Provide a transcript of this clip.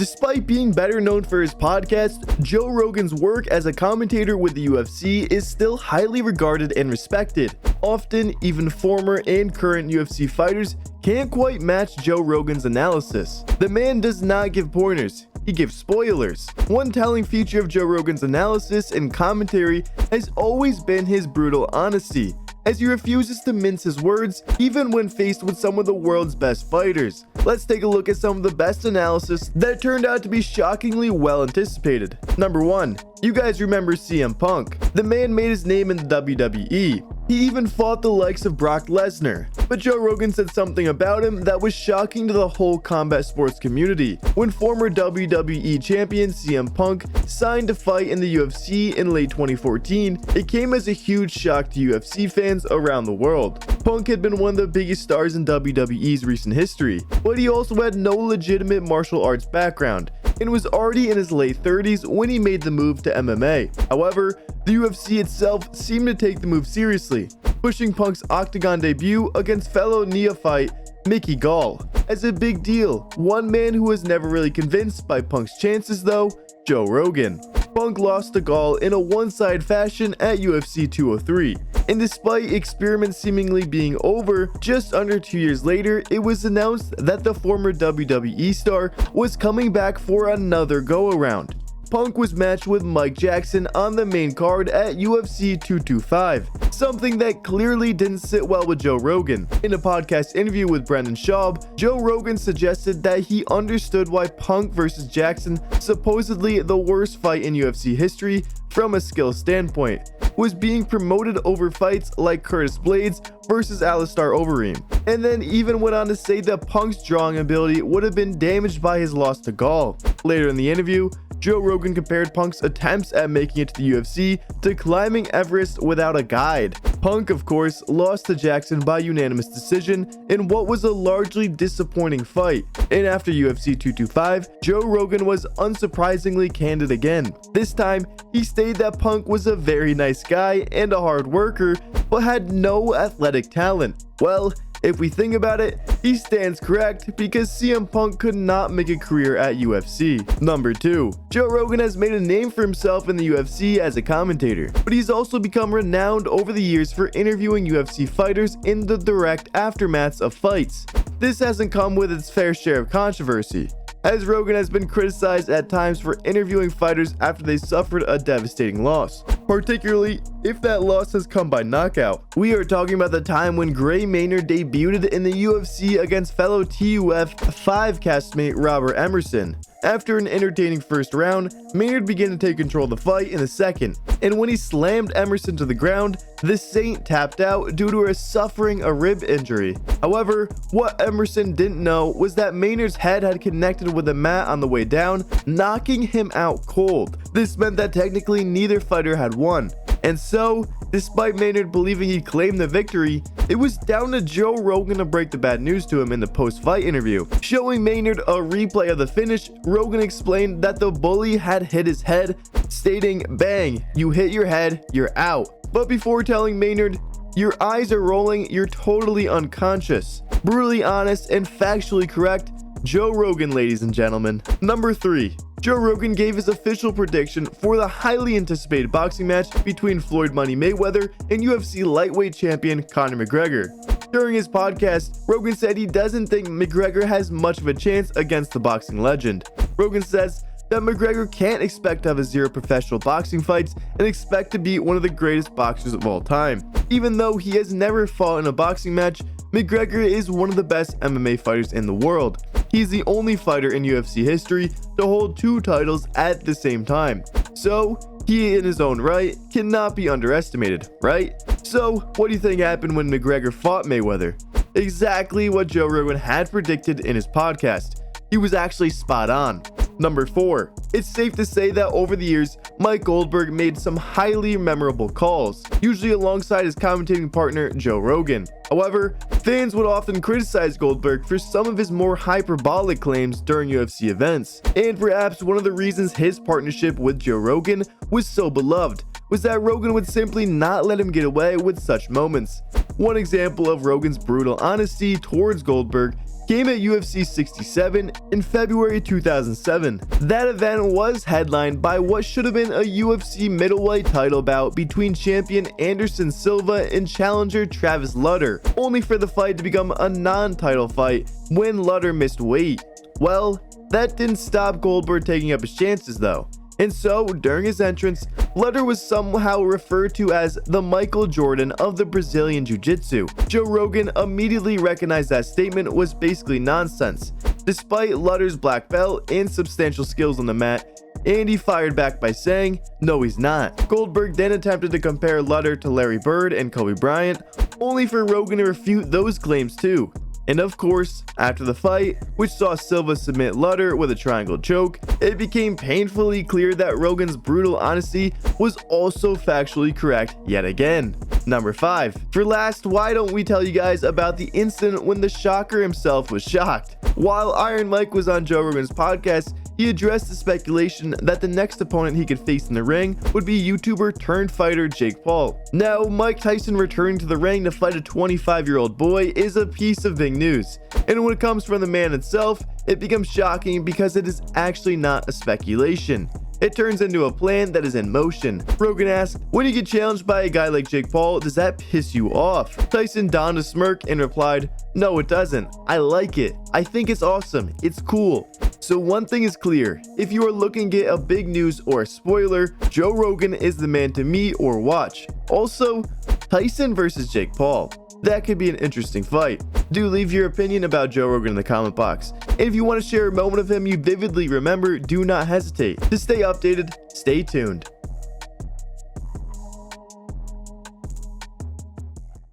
Despite being better known for his podcast, Joe Rogan's work as a commentator with the UFC is still highly regarded and respected. Often, even former and current UFC fighters can't quite match Joe Rogan's analysis. The man does not give pointers, he gives spoilers. One telling feature of Joe Rogan's analysis and commentary has always been his brutal honesty, as he refuses to mince his words even when faced with some of the world's best fighters. Let's take a look at some of the best analysis that turned out to be shockingly well anticipated. Number 1. You guys remember CM Punk. The man made his name in the WWE. He even fought the likes of Brock Lesnar. But Joe Rogan said something about him that was shocking to the whole combat sports community. When former WWE champion CM Punk signed to fight in the UFC in late 2014, it came as a huge shock to UFC fans around the world. Punk had been one of the biggest stars in WWE's recent history, but he also had no legitimate martial arts background and was already in his late 30s when he made the move to MMA. However, the UFC itself seemed to take the move seriously, pushing Punk's octagon debut against fellow neophyte Mickey Gall as a big deal. One man who was never really convinced by Punk's chances though, Joe Rogan. Punk lost to Gall in a one-sided fashion at UFC 203. And despite experiments seemingly being over, just under 2 years later, it was announced that the former WWE star was coming back for another go-around. Punk was matched with Mike Jackson on the main card at UFC 225, something that clearly didn't sit well with Joe Rogan. In a podcast interview with Brendan Schaub, Joe Rogan suggested that he understood why Punk versus Jackson, supposedly the worst fight in UFC history from a skill standpoint, was being promoted over fights like Curtis Blades versus Alistair Overeem, and then even went on to say that Punk's drawing ability would have been damaged by his loss to Gall. Later in the interview, Joe Rogan compared Punk's attempts at making it to the UFC to climbing Everest without a guide. Punk, of course, lost to Jackson by unanimous decision in what was a largely disappointing fight. And after UFC 225, Joe Rogan was unsurprisingly candid again. This time, he stated that Punk was a very nice guy and a hard worker, but had no athletic talent. Well, if we think about it, he stands correct because CM Punk could not make a career at UFC. Number 2. Joe Rogan has made a name for himself in the UFC as a commentator, but he's also become renowned over the years for interviewing UFC fighters in the direct aftermaths of fights. This hasn't come with its fair share of controversy, as Rogan has been criticized at times for interviewing fighters after they suffered a devastating loss, particularly if that loss has come by knockout. We are talking about the time when Gray Maynard debuted in the UFC against fellow TUF 5 castmate Robert Emerson. After an entertaining first round, Maynard began to take control of the fight in the second, and when he slammed Emerson to the ground, the Saint tapped out due to suffering a rib injury. However, what Emerson didn't know was that Maynard's head had connected with the mat on the way down, knocking him out cold. This meant that technically neither fighter had won. And so, despite Maynard believing he claimed the victory, it was down to Joe Rogan to break the bad news to him in the post-fight interview. Showing Maynard a replay of the finish, Rogan explained that the bully had hit his head, stating, "Bang, you hit your head, you're out." But before telling Maynard, "Your eyes are rolling, you're totally unconscious." Brutally honest and factually correct, Joe Rogan, ladies and gentlemen. Number 3. Joe Rogan gave his official prediction for the highly anticipated boxing match between Floyd Money Mayweather and UFC lightweight champion Conor McGregor. During his podcast, Rogan said he doesn't think McGregor has much of a chance against the boxing legend. Rogan says that McGregor can't expect to have 0 professional boxing fights and expect to be one of the greatest boxers of all time. Even though he has never fought in a boxing match, McGregor is one of the best MMA fighters in the world. He is the only fighter in UFC history to hold 2 titles at the same time. So, he in his own right cannot be underestimated, right? So, what do you think happened when McGregor fought Mayweather? Exactly what Joe Rogan had predicted in his podcast. He was actually spot on. Number 4. It's safe to say that over the years, Mike Goldberg made some highly memorable calls, usually alongside his commentating partner Joe Rogan. However, fans would often criticize Goldberg for some of his more hyperbolic claims during UFC events. And perhaps one of the reasons his partnership with Joe Rogan was so beloved was that Rogan would simply not let him get away with such moments. One example of Rogan's brutal honesty towards Goldberg came at UFC 67 in February 2007. That event was headlined by what should have been a UFC middleweight title bout between champion Anderson Silva and challenger Travis Lutter, only for the fight to become a non-title fight when Lutter missed weight. Well, that didn't stop Goldberg taking up his chances though. And so, during his entrance, Lutter was somehow referred to as the Michael Jordan of the Brazilian Jiu-Jitsu. Joe Rogan immediately recognized that statement was basically nonsense, despite Lutter's black belt and substantial skills on the mat, and he fired back by saying, no he's not. Goldberg then attempted to compare Lutter to Larry Bird and Kobe Bryant, only for Rogan to refute those claims too. And of course, after the fight, which saw Silva submit Lutter with a triangle choke, it became painfully clear that Rogan's brutal honesty was also factually correct yet again. Number 5. For last, why don't we tell you guys about the incident when the Shocker himself was shocked? While Iron Mike was on Joe Rogan's podcast, he addressed the speculation that the next opponent he could face in the ring would be YouTuber turned fighter Jake Paul. Now, Mike Tyson returning to the ring to fight a 25-year-old boy is a piece of big news. And when it comes from the man himself, it becomes shocking because it is actually not a speculation. It turns into a plan that is in motion. Rogan asked, when you get challenged by a guy like Jake Paul, does that piss you off? Tyson donned a smirk and replied, no it doesn't. I like it. I think it's awesome. It's cool. So one thing is clear, if you are looking to get a big news or a spoiler, Joe Rogan is the man to meet or watch. Also, Tyson versus Jake Paul. That could be an interesting fight. Do leave your opinion about Joe Rogan in the comment box. And if you want to share a moment of him you vividly remember, do not hesitate. To stay updated, stay tuned.